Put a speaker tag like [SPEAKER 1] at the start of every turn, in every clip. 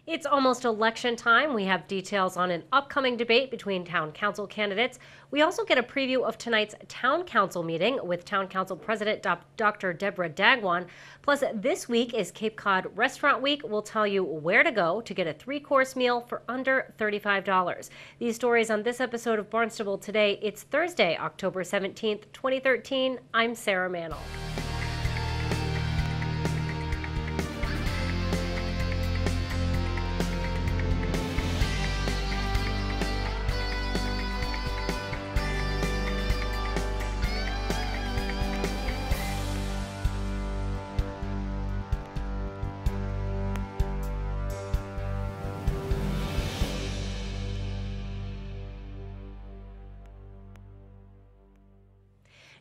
[SPEAKER 1] It's almost election time. We have details on an upcoming debate between town council candidates. We also get a preview of tonight's town council meeting with town council president Dr. Deborah Dagwan. Plus, this week is Cape Cod Restaurant Week. We'll tell you where to go to get a three-course meal for under $35. These stories on this episode of Barnstable Today. It's Thursday, October 17th, 2013. I'm Sarah Mantle.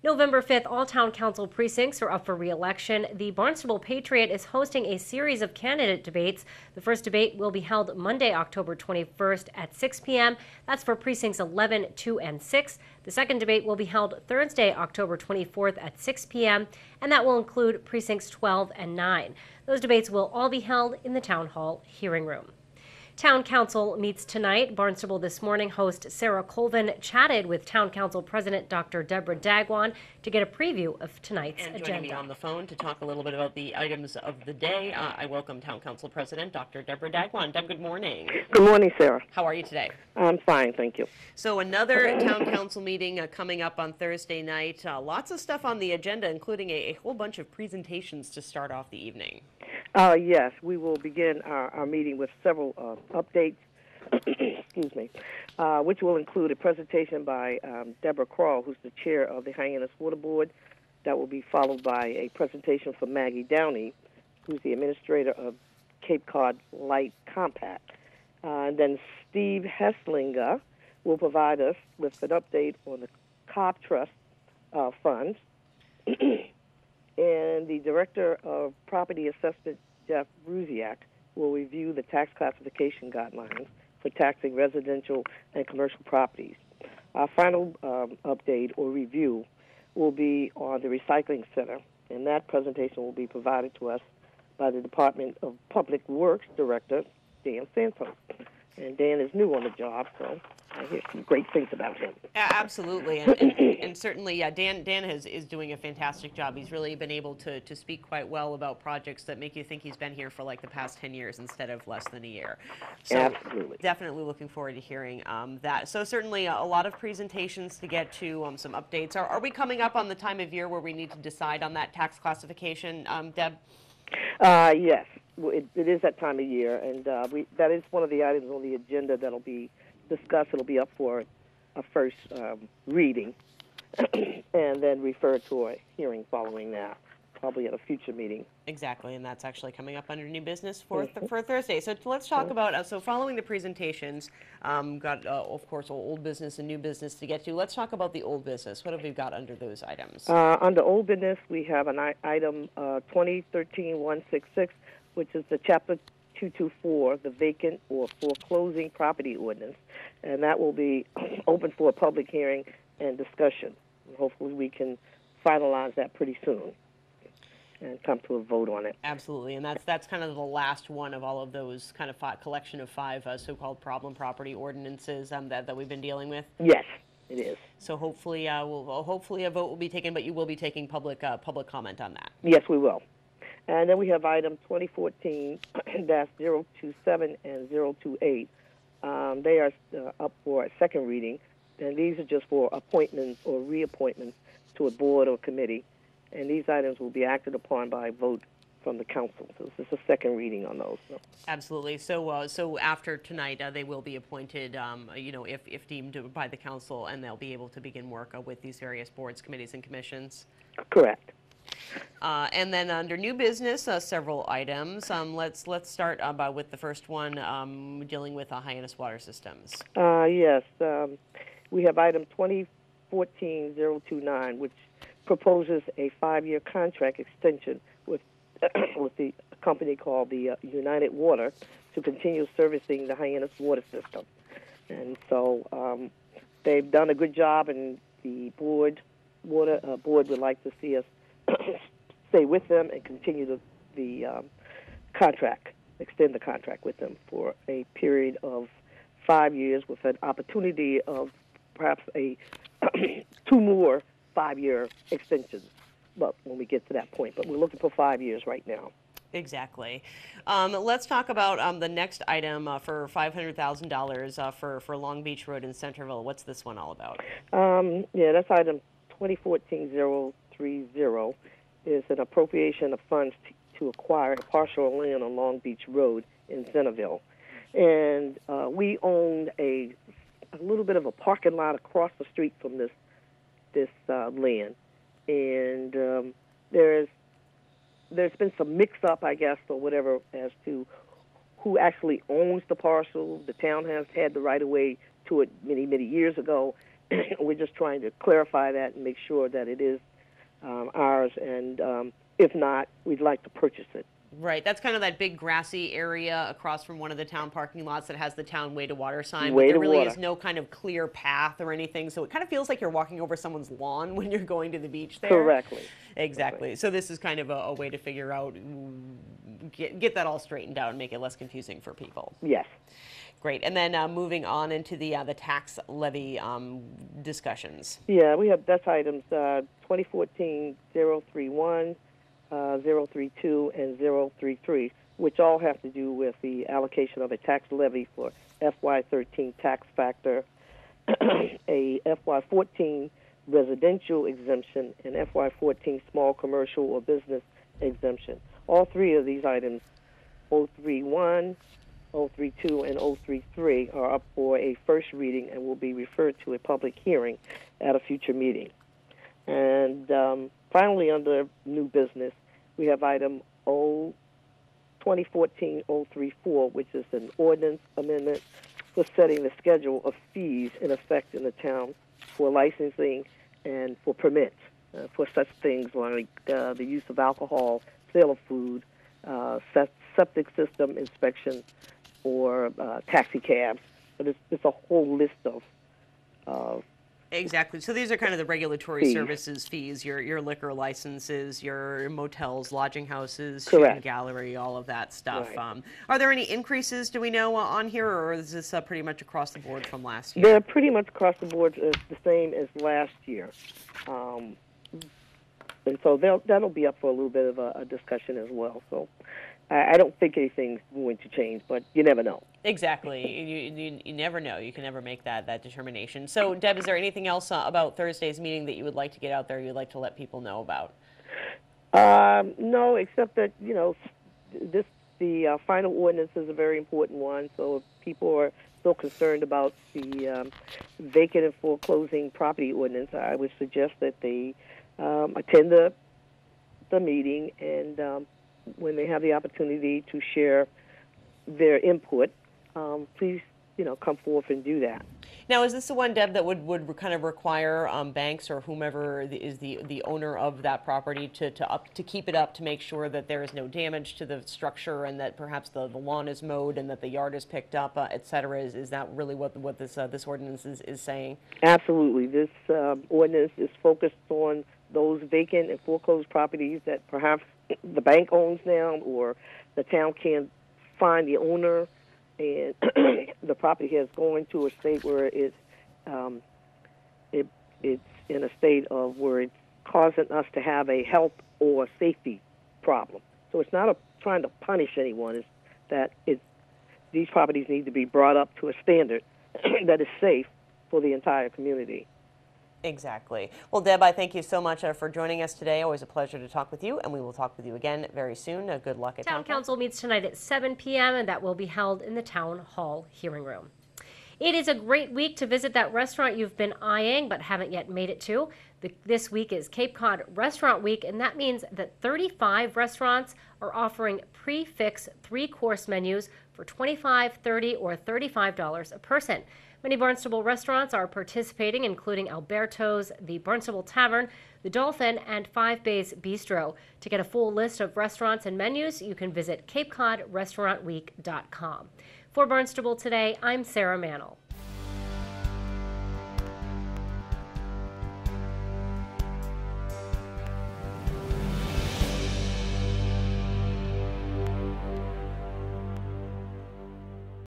[SPEAKER 1] November 5th, all town council precincts are up for re-election. The Barnstable Patriot is hosting a series of candidate debates. The first debate will be held Monday, October 21st at 6 p.m. That's for precincts 11, 2, and 6. The second debate will be held Thursday, October 24th at 6 p.m., and that will include precincts 12 and 9. Those debates will all be held in the Town Hall hearing room. Town Council meets tonight. Barnstable This Morning host Sarah Colvin chatted with Town Council President Dr. Deborah Dagwan to get a preview of tonight's agenda.
[SPEAKER 2] Joining me on the phone to talk a little bit about the items of the day, I welcome Town Council President Dr. Deborah Dagwan. Deb, good morning.
[SPEAKER 3] Good morning, Sarah.
[SPEAKER 2] How are you today?
[SPEAKER 3] I'm fine, thank you.
[SPEAKER 2] So another Town Council meeting coming up on Thursday night. Lots of stuff on the agenda, including a whole bunch of presentations to start off the evening.
[SPEAKER 3] Yes, we will begin our meeting with several updates, excuse me, which will include a presentation by Deborah Kroll, who's the chair of the Hyannis Water Board. That will be followed by a presentation from Maggie Downey, who's the administrator of Cape Cod Light Compact. And then Steve Hesslinger will provide us with an update on the Cobb Trust funds. And the Director of Property Assessment, Jeff Brusiak, will review the tax classification guidelines for taxing residential and commercial properties. Our final update or review will be on the Recycling Center, and that presentation will be provided to us by the Department of Public Works Director, Dan Santos. And Dan is new on the job, so I hear some great things about him.
[SPEAKER 2] Absolutely, and certainly, Dan is doing a fantastic job. He's really been able to speak quite well about projects that make you think he's been here for like the past 10 years instead of less than a year. So
[SPEAKER 3] absolutely.
[SPEAKER 2] Definitely looking forward to hearing that. So certainly a lot of presentations to get to, some updates. Are we coming up on the time of year where we need to decide on that tax classification, Deb?
[SPEAKER 3] Yes. It is that time of year, and that is one of the items on the agenda that will be discussed. It'll be up for a first reading and then referred to a hearing following that, probably at a future meeting.
[SPEAKER 2] Exactly, and that's actually coming up under new business for Thursday. So let's talk about, so following the presentations, got, of course, old business and new business to get to. Let's talk about the old business. What have we got under those items?
[SPEAKER 3] Under old business, we have an item 2013-166, which is the Chapter 224, the vacant or foreclosing property ordinance, and that will be open for a public hearing and discussion. Hopefully we can finalize that pretty soon and come to a vote on it.
[SPEAKER 2] Absolutely, and that's kind of the last one of all of those kind of collection of five so-called problem property ordinances that we've been dealing with.
[SPEAKER 3] Yes, it is.
[SPEAKER 2] So hopefully, hopefully a vote will be taken, but you will be taking public comment on that.
[SPEAKER 3] Yes, we will. And then we have item 2014-027 and 028. They are up for a second reading, and these are just for appointments or reappointments to a board or committee. And these items will be acted upon by vote from the council. So this is a second reading on those. So.
[SPEAKER 2] Absolutely. So after tonight, they will be appointed, if deemed by the council, and they'll be able to begin work with these various boards, committees, and commissions.
[SPEAKER 3] Correct.
[SPEAKER 2] And then under new business, several items. Let's start with the first one, dealing with Hyannis Water Systems.
[SPEAKER 3] Yes. We have item 2014-029, which proposes a 5-year contract extension with the company called the United Water to continue servicing the Hyannis water system. And so they've done a good job, and the board would like to see us stay with them and continue the contract extend the contract with them for a period of 5 years with an opportunity of perhaps a 2 more 5-year extensions. Well, when we get to that point, but we're looking for 5 years right now.
[SPEAKER 2] Exactly. Let's talk about the next item for $500,000 for Long Beach Road in Centerville. What's this one all about?
[SPEAKER 3] Yeah, that's item 2014-030 is an appropriation of funds to acquire a parcel of land on Long Beach Road in Centerville. And we owned a little bit of a parking lot across the street from this land. And there's been some mix-up, I guess, or whatever, as to who actually owns the parcel. The town has had the right-of-way to it many, many years ago. We're just trying to clarify that and make sure that it is ours, and if not, we'd like to purchase it.
[SPEAKER 2] Right, that's kind of that big grassy area across from one of the town parking lots that has the town way to water sign, but there really is no kind of clear path or anything, so it kind of feels like you're walking over someone's lawn when you're going to the beach there.
[SPEAKER 3] Correctly.
[SPEAKER 2] Exactly. So this is kind of a way to figure out, get that all straightened out and make it less confusing for people.
[SPEAKER 3] Yes.
[SPEAKER 2] Great. And then moving on into the tax levy discussions.
[SPEAKER 3] Yeah, that's items 2014-031, 032, and 033, which all have to do with the allocation of a tax levy for FY13 tax factor, a FY14 residential exemption, and FY14 small commercial or business exemption. All three of these items, 031, 032, and 033, are up for a first reading and will be referred to a public hearing at a future meeting. And finally, under new business, we have item 2014-034, which is an ordinance amendment for setting the schedule of fees in effect in the town for licensing and for permits for such things like the use of alcohol, sale of food, septic system inspection, or taxi cabs. But it's a whole list of
[SPEAKER 2] exactly. So these are kind of the regulatory services fees, your liquor licenses, your motels, lodging houses, shooting gallery, all of that stuff.
[SPEAKER 3] Right.
[SPEAKER 2] Are there any increases, do we know, on here, or is this pretty much across the board from last year?
[SPEAKER 3] They're pretty much across the board the same as last year. And so that'll be up for a little bit of a discussion as well. So I don't think anything's going to change, but you never know.
[SPEAKER 2] Exactly. You never know. You can never make that determination. So, Deb, is there anything else about Thursday's meeting that you would like to get out there, you'd like to let people know about?
[SPEAKER 3] No, except that, the final ordinance is a very important one. So if people are still concerned about the vacant and foreclosing property ordinance, I would suggest that they attend the meeting, and when they have the opportunity to share their input, please, come forth and do that.
[SPEAKER 2] Now, is this the one, Deb, that would kind of require banks or whomever is the owner of that property to keep it up, to make sure that there is no damage to the structure and that perhaps the lawn is mowed and that the yard is picked up, et cetera? Is that really what this ordinance is saying?
[SPEAKER 3] Absolutely. This ordinance is focused on those vacant and foreclosed properties that perhaps the bank owns now, or the town can't find the owner, and the property has gone to a state where it's in a state of where it's causing us to have a health or safety problem. So it's not trying to punish anyone. It's that these properties need to be brought up to a standard that is safe for the entire community.
[SPEAKER 2] Exactly. Well, Deb, I thank you so much for joining us today. Always a pleasure to talk with you, and we will talk with you again very soon. Good luck at
[SPEAKER 1] Town Council meets tonight at 7 p.m., and that will be held in the Town Hall hearing room. It is a great week to visit that restaurant you've been eyeing but haven't yet made it to. This week is Cape Cod Restaurant Week, and that means that 35 restaurants are offering prix-fixe 3-course menus for $25, $30, or $35 a person. Many Barnstable restaurants are participating, including Alberto's, the Barnstable Tavern, the Dolphin, and Five Bays Bistro. To get a full list of restaurants and menus, you can visit CapeCodRestaurantWeek.com. For Barnstable Today, I'm Sarah Mannel.